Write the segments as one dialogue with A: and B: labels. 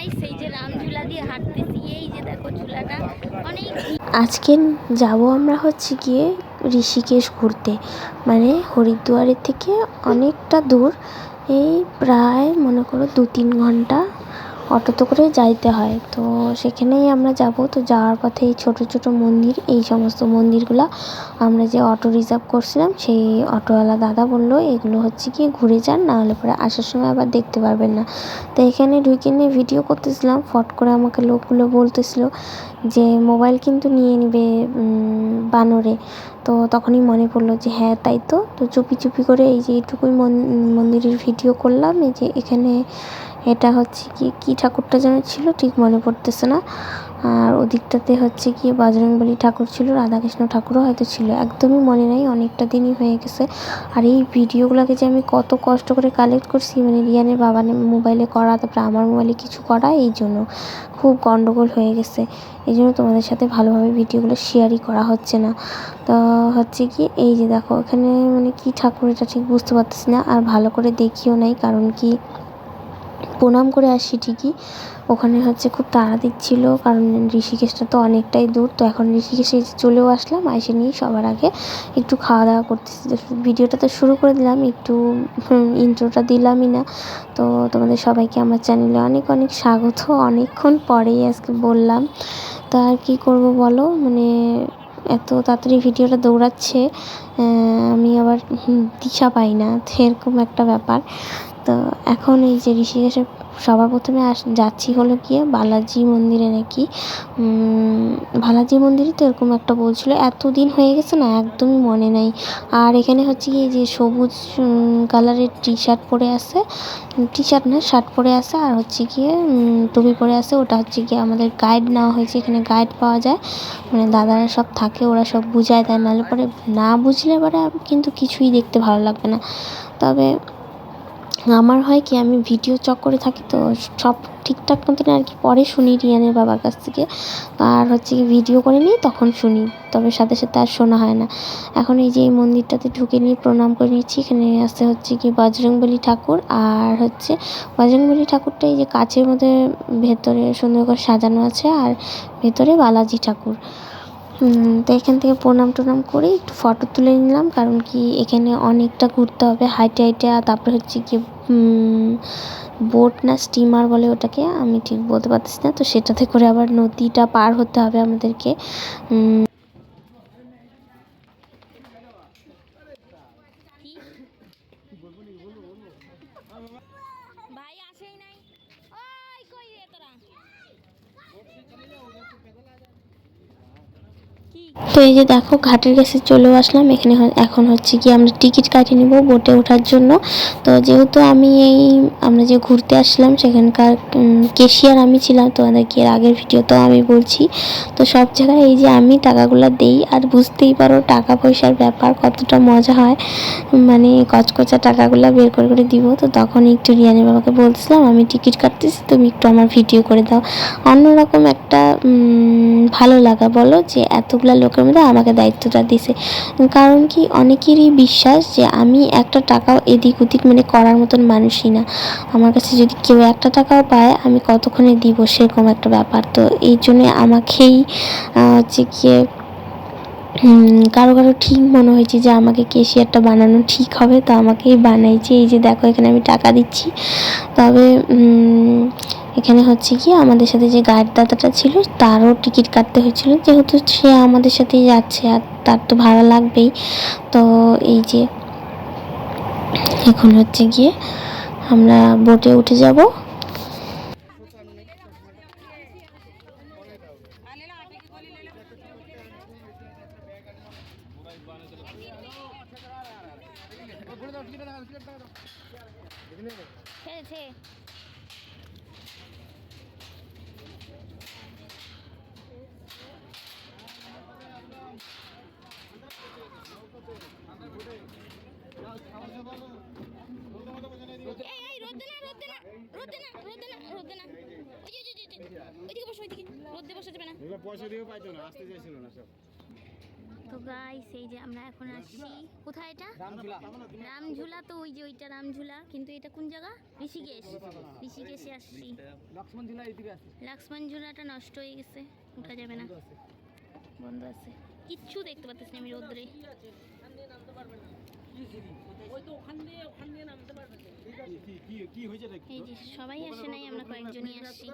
A: Guys, এই যে রামঝুলা দিয়ে হাঁটতেছি, এই যে দেখো ঝুলাটা অনেক।
B: আজকে যাব আমরা হচ্ছে গিয়ে ঋষিকেশ ঘুরতে, মানে হরিদ্বারের থেকে অনেকটা দূর, এই প্রায় মনে করো 2-3 ঘন্টা অটোতে করে যাইতে হয়। তো সেখানেই আমরা যাব। তো যাওয়ার পথে এই ছোটো ছোটো মন্দির, এই সমস্ত মন্দিরগুলো আমরা যে অটো রিজার্ভ করছিলাম সেই অটোওয়ালা দাদা বললো এগুলো হচ্ছে কি ঘুরে যান, না হলে পরে আসার সময় আবার দেখতে পারবেন না। তো এখানে ঢুকে নিয়ে ভিডিও করতেছিলাম, ফট করে আমাকে লোকগুলো বলতেছিল যে মোবাইল কিন্তু নিয়ে নেবে বানরে। তো তখনই মনে পড়লো যে হ্যাঁ তাই তো। তো চুপি চুপি করে এই যে এইটুকুই মন্দিরের ভিডিও করলাম। এই যে এখানে এটা হচ্ছে কি ঠাকুরটা যেন ছিল ঠিক মনে পড়তেছে না। আর ওদিকটাতে হচ্ছে কি বজরংবলী ঠাকুর ছিল, রাধাকৃষ্ণ ঠাকুরও হয়তো ছিল, একদমই মনে নাই, অনেকটা দিনই হয়ে গেছে। আর এই ভিডিওগুলোকে যে আমি কত কষ্ট করে কালেক্ট করছি, মানে রিয়ানের বাবার মোবাইলে করা, তারপরে আমার মোবাইলে কিছু করা, এই জন্য খুব গন্ডগোল হয়ে গেছে। এই জন্য তোমাদের সাথে ভালোভাবে ভিডিওগুলো শেয়ারই করা হচ্ছে না। তো হচ্ছে কি এই যে দেখো এখানে মানে কি ঠাকুর এটা ঠিক বুঝতে পারতেছি না, আর ভালো করে দেখিও নাই, কারণ কি প্রণাম করে আসছি ঠিকই, ওখানে হচ্ছে খুব তাড়া দিচ্ছিল, কারণ ঋষিকেশটা তো অনেকটাই দূর। তো এখন ঋষিকেশে চলেও আসলাম, এসে নিয়ে সবার আগে একটু খাওয়া দাওয়া করতেছি। ভিডিওটা তো শুরু করে দিলাম, একটু ইন্ট্রোটা দিলামই না। তো তোমাদের সবাইকে আমার চ্যানেলে অনেক অনেক স্বাগত। অনেকক্ষণ পরেই আজকে বললাম, তা আর কী করব বলো, মানে এত তাড়াতাড়ি ভিডিওটা দৌড়াচ্ছে, আমি আবার দিশা পাই না, তো এরকম একটা ব্যাপার। তো এখন এই যে ঋষিকেশে সবার প্রথমে যাচ্ছি হলো গিয়ে বালাজি মন্দিরে, নাকি বালাজি মন্দিরে তো এরকম একটা বলছিল, এতদিন হয়ে গেছে না একদমই মনে নাই। আর এখানে হচ্ছে গিয়ে যে সবুজ কালারের টি শার্ট পরে আছে, টি শার্ট না শার্ট পরে আছে, আর হচ্ছে গিয়ে টুপি পরে আছে, ওটা হচ্ছে গিয়ে আমাদের গাইড নেওয়া হয়েছে। এখানে গাইড পাওয়া যায়, মানে দাদারা সব থাকে, ওরা সব বুঝায় দেয়, নাহলে পরে না বুঝলে পরে কিন্তু কিছুই দেখতে ভালো লাগবে না। তবে আমার হয় কি আমি ভিডিও চক্করে থাকি, তো সব ঠিকঠাক মতন আর কি পরে শুনি রিয়ানের বাবার কাছ থেকে, আর হচ্ছে কি ভিডিও করে নিই তখন শুনি, তবে সাথে সাথে আর শোনা হয় না। এখন এই যে এই মন্দিরটাতে ঢুকে নিয়ে প্রণাম করে নিচ্ছি। এখানে আসতে হচ্ছে কি বজরংবলী ঠাকুর, আর হচ্ছে বজরংবলী ঠাকুরটা এই যে কাচের মধ্যে ভেতরে সুন্দর করে সাজানো আছে, আর ভেতরে বালাজি ঠাকুর। তো এখান থেকে প্রণাম টনাম করে একটু ফটো তুলে নিলাম, কারণ কি এখানে অনেকটা ঘুরতে হবে হাইটে হাইটে। আর তারপরে হচ্ছে কি বোট না স্টিমার বলে ওটাকে, আমি ঠিক বলতে পারতেছি না, তো সেটাতে করে আবার নদীটা পার হতে হবে আমাদেরকে।
A: ভাই আসেই নাই, ওই কই রে তোরা?
B: তো এই যে দেখো ঘাটের কাছে চলেও আসলাম। এখানে এখন হচ্ছে কি আমরা টিকিট কাটিয়ে নিব বোটে ওঠার জন্য। তো যেহেতু আমরা যে ঘুরতে আসলাম সেখানকার কেশিয়ার আমি ছিলাম, তোমাদেরকে এর আগের ভিডিওতেও আমি বলছি। তো সব জায়গায় এই যে আমি টাকাগুলো দেই, আর বুঝতেই পারো টাকা পয়সার ব্যাপার কতটা মজা হয়, মানে কচকচা টাকাগুলো বের করে করে দিব। তো তখন একটু রিয়ানের বাবাকে বলছিলাম আমি টিকিট কাটতেছি, তুমি একটু আমার ভিডিও করে দাও। অন্যরকম একটা ভালো লাগা বলো, যে এতগুলা লোকের মধ্যে আমাকে দায়িত্বটা দিছে। কারণ কি অনেকেরই বিশ্বাস যে আমি একটা টাকাও এদিক ওদিক মানে করার মতন মানুষই না। আমার কাছে যদি কেউ একটা টাকাও পায় আমি কতক্ষণে দিব, সেরকম একটা ব্যাপার। তো এই জন্যে আমাকেই হচ্ছে গিয়ে কারো কারো ঠিক মনে হয়েছে যে আমাকে কেশিয়ারটা বানানো ঠিক হবে, তো আমাকেই বানাইছে। এই যে দেখো এখানে আমি টাকা দিচ্ছি। তবে এখানে হচ্ছে কি আমাদের সাথে যে গাইড দাদাটা ছিল তারও টিকিট কাটতে হয়েছিল, যেহেতু সে আমাদের সাথেই যাচ্ছে আর তার তো ভাড়া লাগবেই। তো এই যে এখন হচ্ছে গিয়ে আমরা বোটে উঠে যাব।
A: পয়সা দিয়েও পাইতো না, আসতে চাইছিল না সব। তো গাইস এই যে আমরা এখন আসছি কোথায় এটা রামঝুলা। তো ওই যে ওইটা রামঝুলা, কিন্তু এটা কোন জায়গা? ঋষিকেশে আসছি। লক্ষ্মণ ঝুলাটা নষ্ট হয়ে গেছে, উঠা যাবে না, বন্ধ আছে, কিচ্ছু দেখতে পাচ্ছিস না আমি রোদ্রে। এই যে সবাই আসে নাই, আমরা কয়েকজনই আসছি।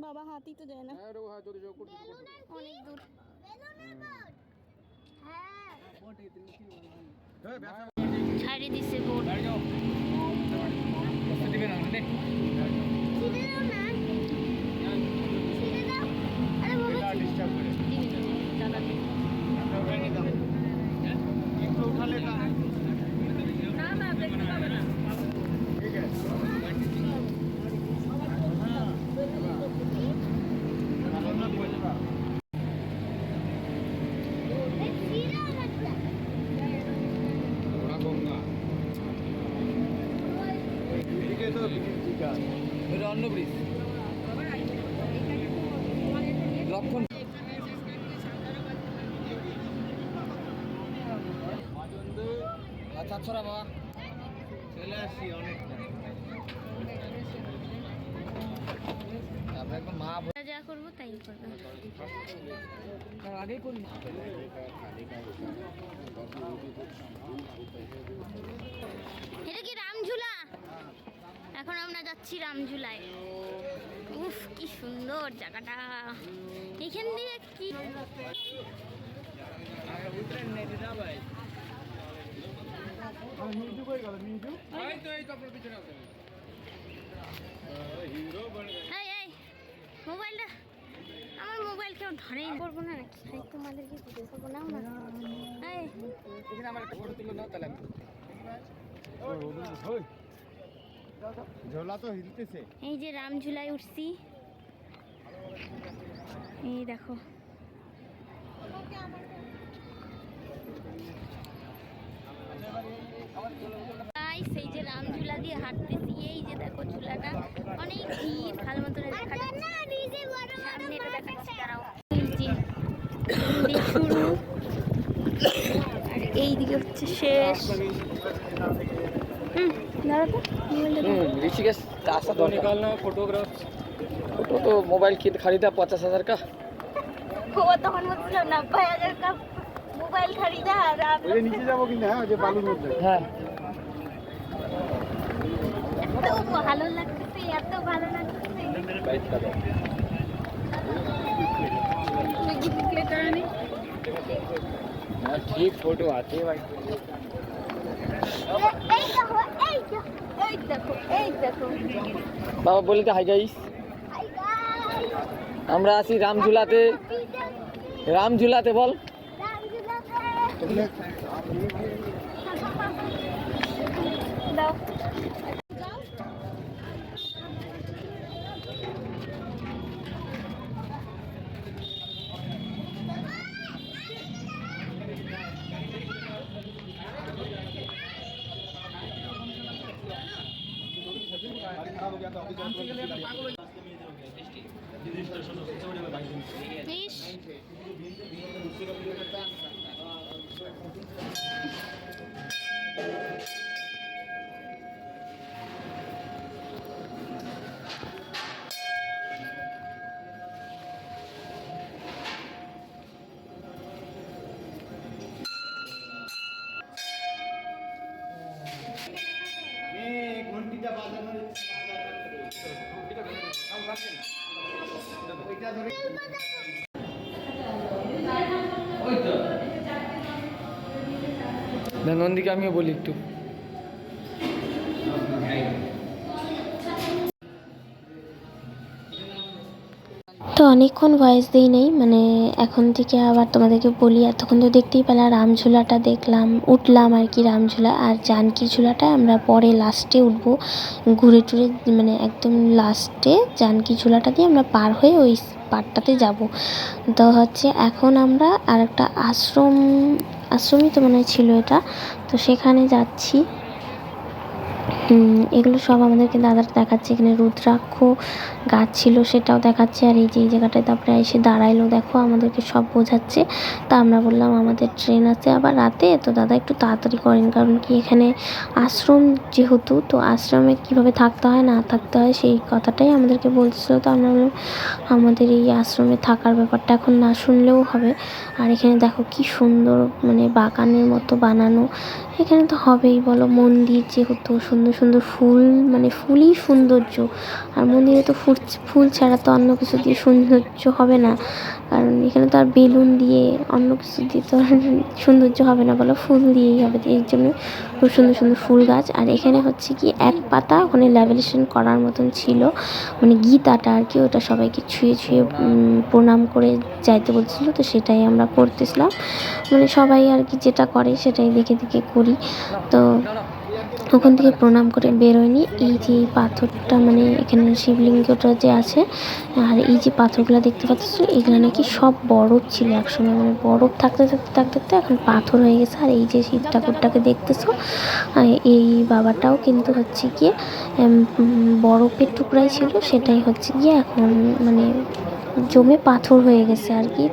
A: বাবা হাতি তো যায় না, অনেক দূর। ছাড়ি দিছে বোট।
C: অন্য ব্রিজ লক্ষণ আচ্ছা বাবা চলে আসছি অনেকটা। একদম মা
A: যা করবো তাই করবো,
C: আগেই করি।
A: এটা কি রামঝুলা? এখন আমরা যাচ্ছি রামঝুলায়। উফ কি সুন্দর জায়গাটা, এখান দিয়ে কি মোবাইলটা, আমার মোবাইল কেউ ধরেই করবো না নাকি? তোমাদেরকে ভিডিও করবো না আমরা।
C: আমার একটা ফটো তুলে দাও তাহলে। ঝোলা তো হিলতেছে।
A: এই যে রামঝুলায় উঠছি, এই দেখো। সেই যে রামঝুলা দিয়ে হাঁটতেছি, এই যে দেখো ঝুলাটা অনেক ভিড়, ভালো মতো দেখা যাচ্ছে। সামনে এটা দেখাচ্ছি, দাঁড়াও। এই যে শুরু আর এইদিকে হচ্ছে শেষ।
C: ऋषिकेश रास्ता तो निकालना, फोटोग्राफ फोटो तो मोबाइल खरीदा 50,000 का।
A: वो तो हम मतलब 90,000 का मोबाइल खरीदा।
C: ওই নিচে যাব কিন্তু, হ্যাঁ যে বালুর মধ্যে। হ্যাঁ
A: এত ভালো লাগতেছে, এত ভালো লাগতেছে।
C: বাইক চালাও। हाँ ठीक फोटो आती है भाई। বাবা বলে তো হাই গাইস, আমরা আছি রামঝুলাতে। রামঝুলাতে বল। নন্দীকে আমিও বলি একটু।
B: তো অনেকক্ষণ ভয়েস দিই নেই, মানে এখন থেকে আবার তোমাদেরকে বলি। এতক্ষণ তো দেখতেই পেলাম, রামঝুলাটা দেখলাম, উঠলাম আর কি রামঝুলা। আর জানকী ঝুলাটা আমরা পরে লাস্টে উঠবো, ঘুরে টুরে, মানে একদম লাস্টে জানকী ঝুলাটা দিয়ে আমরা পার হয়ে ওই পারটাতে যাব। তো হচ্ছে এখন আমরা আর একটা আশ্রম আশ্রমই তো মনে হয় ছিল এটা। তো সেখানে যাচ্ছি। এগুলো সব আমাদেরকে দাদারা দেখাচ্ছে। এখানে রুদ্রাক্ষ গাছ ছিল সেটাও দেখাচ্ছে। আর এই যে এই জায়গাটায় তারপরে এসে দাঁড়াইলো, দেখো আমাদেরকে সব বোঝাচ্ছে। তা আমরা বললাম আমাদের ট্রেন আছে আবার রাতে, তো দাদা একটু তাড়াতাড়ি করেন, কারণ কি এখানে আশ্রম যেহেতু, তো আশ্রমে কিভাবে থাকতে হয় না থাকতে হয় সেই কথাটাই আমাদেরকে বলছিল। তো আমরা বললাম আমাদের এই আশ্রমে থাকার ব্যাপারটা এখন না শুনলেও হবে। আর এখানে দেখো কি সুন্দর মানে বাগানের মতো বানানো। এখানে তো হবেই বলো, মন্দির যেহেতু, সুন্দর সুন্দর ফুল, মানে ফুলই সৌন্দর্য। আর মন্দিরে তো ফুল ছাড়া তো অন্য কিছু দিয়ে সৌন্দর্য হবে না, কারণ এখানে তো আর বেলুন দিয়ে অন্য কিছু দিয়ে তো আর সৌন্দর্য হবে না বলো, ফুল দিয়েই হবে। এই জন্য খুব সুন্দর সুন্দর ফুল গাছ। আর এখানে হচ্ছে কি এক পাতা ওখানে ল্যামিনেশন করার মতন ছিল, মানে গীতাটা আর কি, ওটা সবাইকে ছুঁয়ে ছুঁয়ে প্রণাম করে যাইতে বলছিল। তো সেটাই আমরা করতেছিলাম, মানে সবাই আর কি যেটা করে সেটাই দেখে দেখে করি। তো ওখান থেকে প্রণাম করে বেরোয়নি। এই যে এই পাথরটা, মানে এখানে শিবলিঙ্গটা যে আছে, আর এই যে পাথরগুলো দেখতে পাচ্ছ, এগুলো নাকি সব বরফ ছিল একসময়, মানে বরফ থাকতে থাকতে থাকতে থাকতে এখন পাথর হয়ে গেছে। আর এই যে শিব ঠাকুরটাকে দেখতেছো, এই বাবাটাও কিন্তু হচ্ছে গিয়ে বরফের টুকরাই ছিল, সেটাই হচ্ছে গিয়ে এখন মানে জমে পাথর হয়ে গেছে আর কি,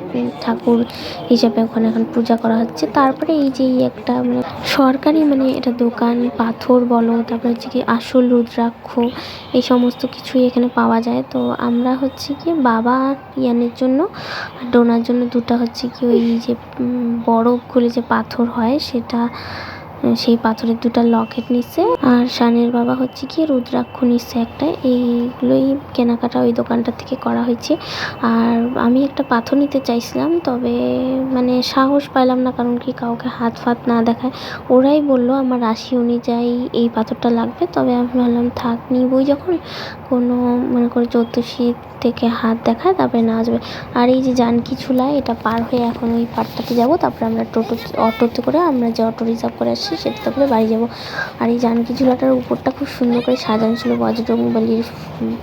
B: ঠাকুর হিসাবে ওখানে এখন পূজা করা হচ্ছে। তারপরে এই যে একটা মানে সরকারি, মানে এটা দোকান, পাথর বলো, তারপরে হচ্ছে কি আসল রুদ্রাক্ষ, এই সমস্ত কিছুই এখানে পাওয়া যায়। তো আমরা হচ্ছে কি বাবা ইয়ানের জন্য, ডোনার জন্য দুটো হচ্ছে কি ওই যে বরফগুলি যে পাথর হয় সেটা, সেই পাথরের দুটো লকেট নিচ্ছে। আর শানের বাবা হচ্ছে কি রুদ্রাক্ষ নিচ্ছে একটা। এইগুলোই কেনাকাটা ওই দোকানটা থেকে করা হয়েছে। আর আমি একটা পাথর নিতে চাইছিলাম, তবে মানে সাহস পাইলাম না, কারণ কি কাউকে হাত ফাত না দেখায়। ওরাই বললো আমার রাশি অনুযায়ী এই পাথরটা লাগবে, তবে আমি ভাবলাম থাক, নিবই যখন, কোনো মনে করে জ্যোতিষী থেকে হাত দেখায় তারপরে না আসবে। আর এই যে জানকী ঝুলা, এটা পার হয়ে এখন ওই পাড়টাতে যাবো, তারপরে আমরা অটোতে করে, আমরা যে অটো রিজার্ভ করে আসছি সেটাতে করে বাড়ি যাব। আর এই জানকী ঝুলাটার উপরটা খুব সুন্দর করে সাজানো ছিল, বজরংবলীর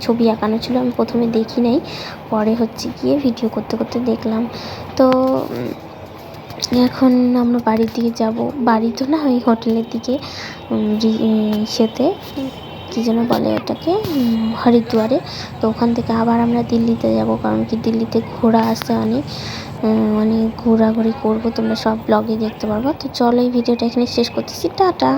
B: ছবি আঁকানো ছিল। আমি প্রথমে দেখি নাই, পরে হচ্ছে গিয়ে ভিডিও করতে করতে দেখলাম। তো এখন আমরা বাড়ির দিকে যাব, বাড়ি তো না, ওই হোটেলের দিকে, সেতে কী যেন বলে ওটাকে, হরিদ্বারে। তো ওখান থেকে আবার আমরা দিল্লিতে যাব, কারণ কি দিল্লিতে ঘোরা আছে অনেক, অনেক ঘোরাঘুরি করবো, তোমরা সব ব্লগে দেখতে পারবো। তো চলো এই ভিডিওটা এখানে শেষ করতেছি, টাটা।